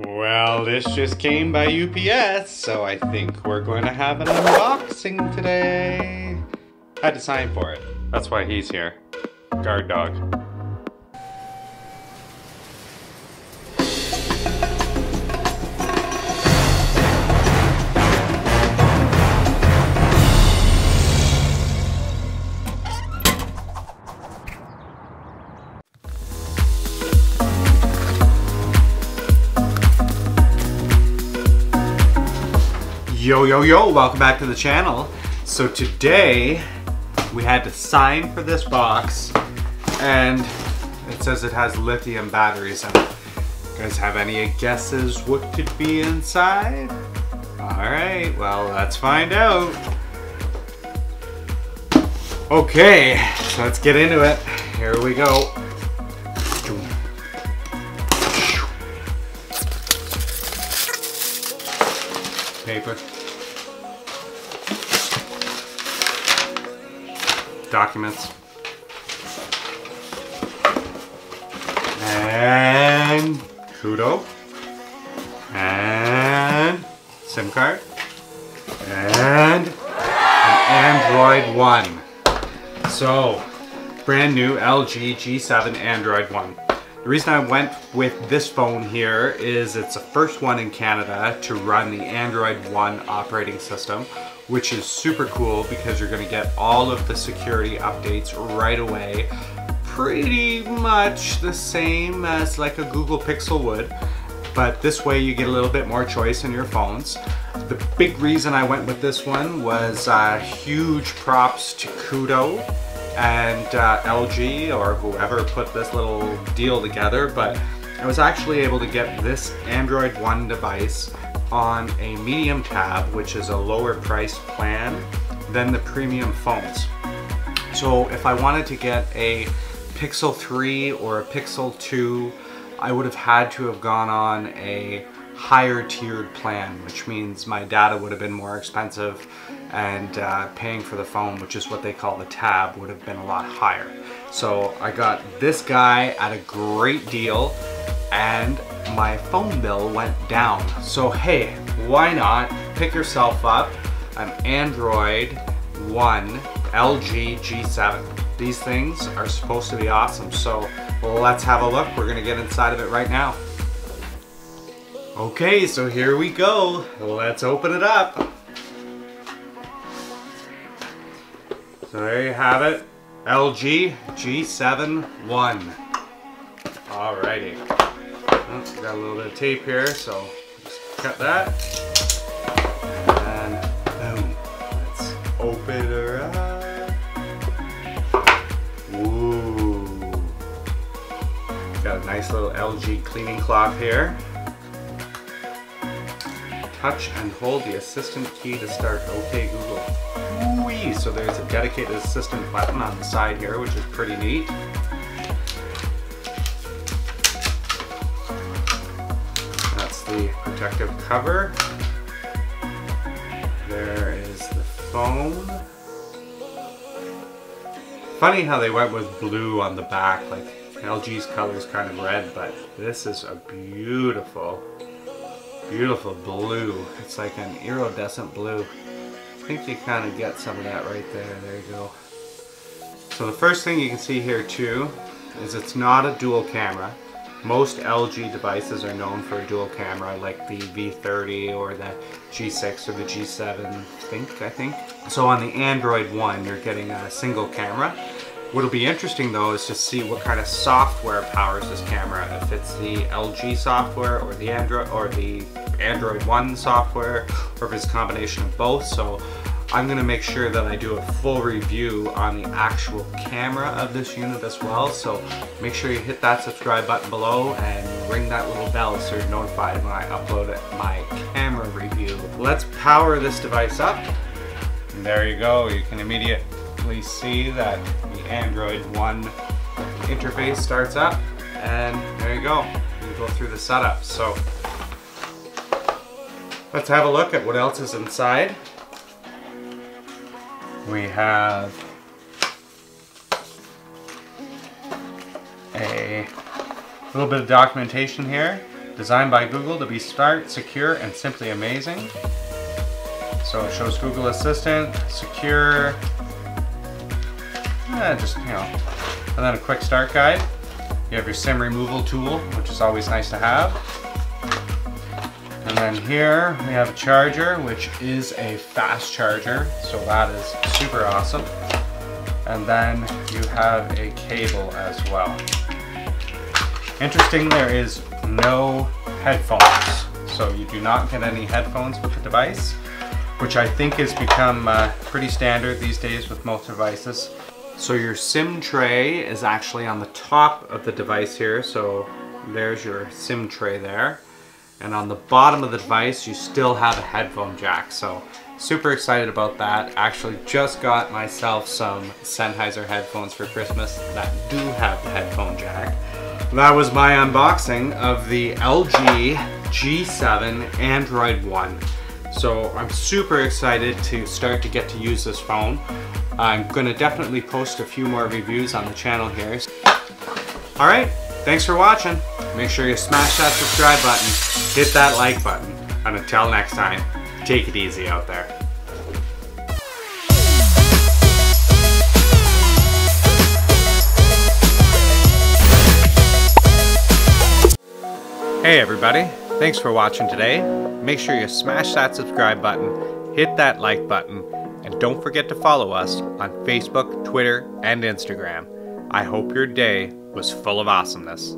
Well, this just came by UPS, so I think we're going to have an unboxing today. Had to sign for it. That's why he's here. Guard dog. Yo, yo, yo, welcome back to the channel. So today, we had to sign for this box, and it says it has lithium batteries in it. You guys have any guesses what could be inside? Alright, well, let's find out. Okay, so let's get into it. Here we go. Paper. Documents. And Kudo. And SIM card. And an Android One. So, brand new LG G7 Android One. The reason I went with this phone here is it's the first one in Canada to run the Android One operating system, which is super cool because you're going to get all of the security updates right away. Pretty much the same as like a Google Pixel would, but this way you get a little bit more choice in your phones. The big reason I went with this one was huge props to Kudo and LG or whoever put this little deal together, but I was actually able to get this Android One device on a medium tab, which is a lower price plan than the premium phones. So if I wanted to get a Pixel 3 or a Pixel 2, I would have had to have gone on a higher tiered plan, which means my data would have been more expensive, and paying for the phone, which is what they call the tab, would have been a lot higher. So I got this guy at a great deal, and my phone bill went down. So hey, why not pick yourself up an Android One LG G7. These things are supposed to be awesome, so let's have a look. We're gonna get inside of it right now. Okay, so here we go. Let's open it up. So there you have it, LG G7 One. Alrighty. Oh, got a little bit of tape here, so just cut that. And boom. Let's open her up. Ooh. Got a nice little LG cleaning cloth here. Touch and hold the assistant key to start OK Google. Ooh-wee. So there's a dedicated assistant button on the side here, which is pretty neat. That's the protective cover. There is the phone. Funny how they went with blue on the back, like LG's color is kind of red, but this is a beautiful blue. It's like an iridescent blue. I think you kind of get some of that right there. There you go. So the first thing you can see here too is it's not a dual camera. Most LG devices are known for a dual camera, like the V30 or the G6 or the G7, I think. So on the Android One, you're getting a single camera. What'll be interesting though is to see what kind of software powers this camera. If it's the LG software or the Android One software, or if it's a combination of both. So I'm gonna make sure that I do a full review on the actual camera of this unit as well. So make sure you hit that subscribe button below and ring that little bell so you're notified when I upload my camera review. Let's power this device up. And there you go. You can immediately see that the Android One interface starts up, and there you go. You go through the setup. So let's have a look at what else is inside. We have a little bit of documentation here. Designed by Google to be smart, secure, and simply amazing. So it shows Google Assistant, secure, just, you know, and then a quick start guide. You have your SIM removal tool, which is always nice to have. And then here we have a charger, which is a fast charger, so that is super awesome. And then you have a cable as well. Interesting, there is no headphones, so you do not get any headphones with the device, which I think has become pretty standard these days with most devices. So your SIM tray is actually on the top of the device here, so there's your SIM tray there. And on the bottom of the device you still have a headphone jack, so super excited about that. Actually just got myself some Sennheiser headphones for Christmas that do have the headphone jack. That was my unboxing of the LG G7 Android One. So I'm super excited to start to get to use this phone. I'm gonna definitely post a few more reviews on the channel here. All right, thanks for watching. Make sure you smash that subscribe button, hit that like button, and until next time, take it easy out there. Hey everybody, thanks for watching today. Make sure you smash that subscribe button, hit that like button, and don't forget to follow us on Facebook, Twitter, and Instagram. I hope your day was full of awesomeness.